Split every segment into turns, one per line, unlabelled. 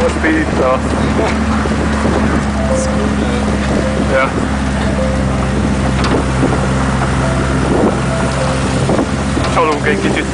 Most itt a... Ja. Csalunk egy kicsit.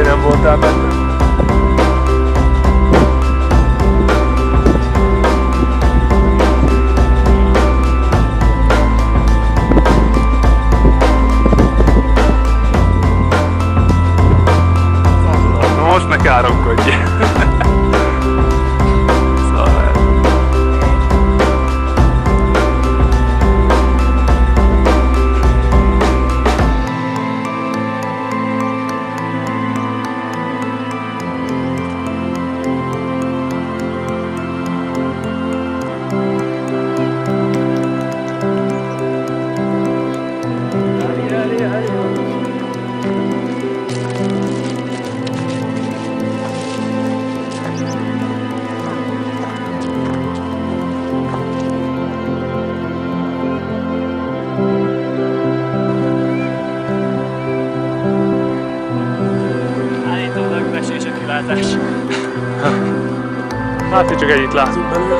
Nem voltál benne. Na most ne káromkodj! Hát, hogy csak ennyit látunk belőle.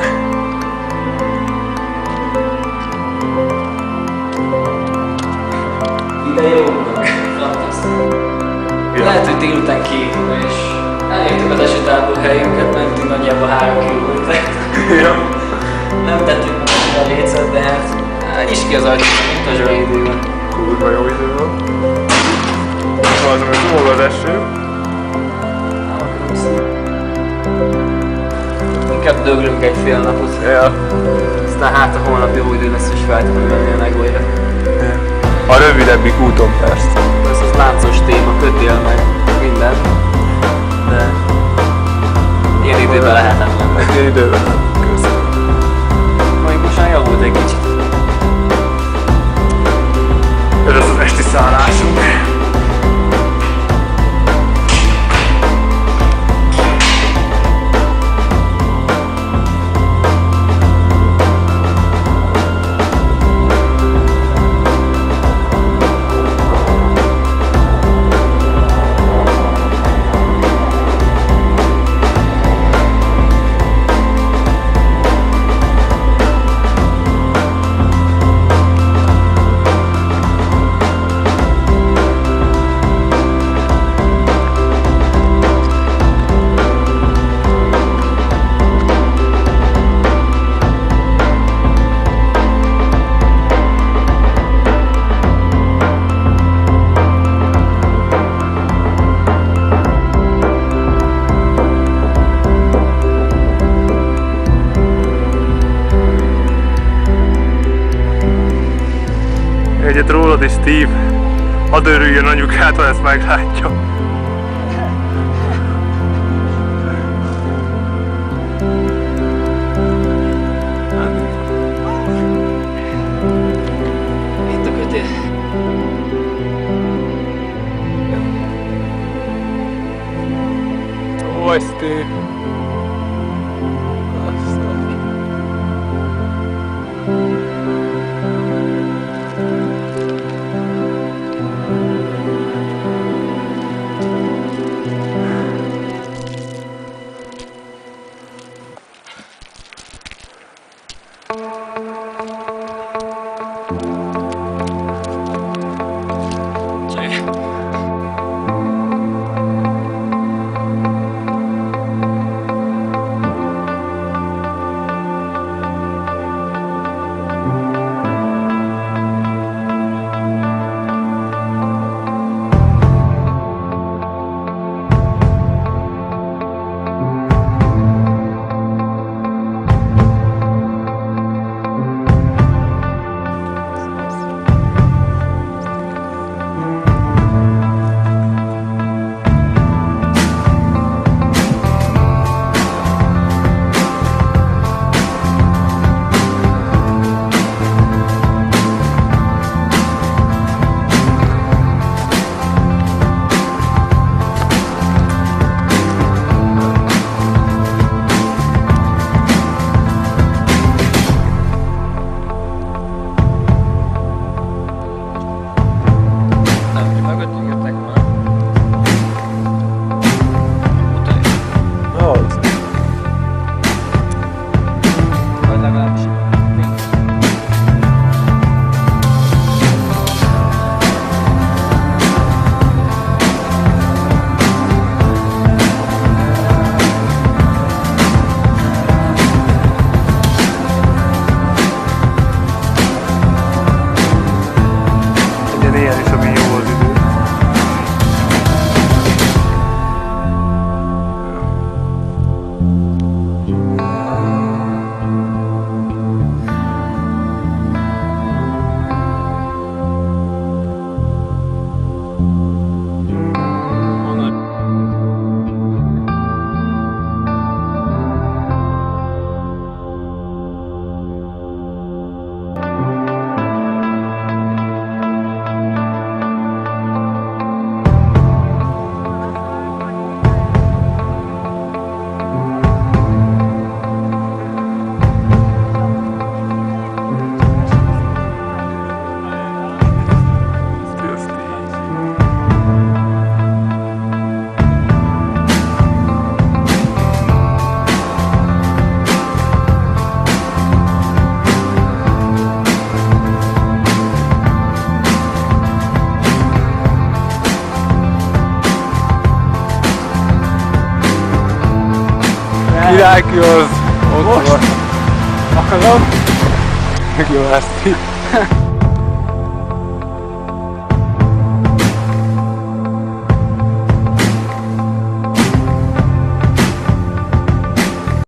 De jó, fantasztikus. Lehet, hogy délután 2 óra, és elértük az esélytáborhelyünket, mentünk nagyjából 3 kilométert.
Ja.
Nem tettük meg a lécet, de hát is ki az ajtó, mint a zsai időben.
Kurva jó idő van. Az, hogy dumog az eső.
Inkább döglünk egy fél napot.
Ja.
Aztán hát a holnap jó idő lesz, és fel tudunk menni a Negóira.
A rövidebbik úton persze.
Ez az láncos téma, kötél meg minden. De ilyen időben lehetetlen.
Ilyen időben nem. Köszönöm.
Majd most már javult egy kicsit.
Ez az esti szállásunk. Egyet rólad is, Steve. Hadd örüljön anyukát, ha ezt meglátja.
Itt a kötél.
Ó, Steve. is, ami jó az idő. Királyki az ott van.
Akarom?
Megjöveszti.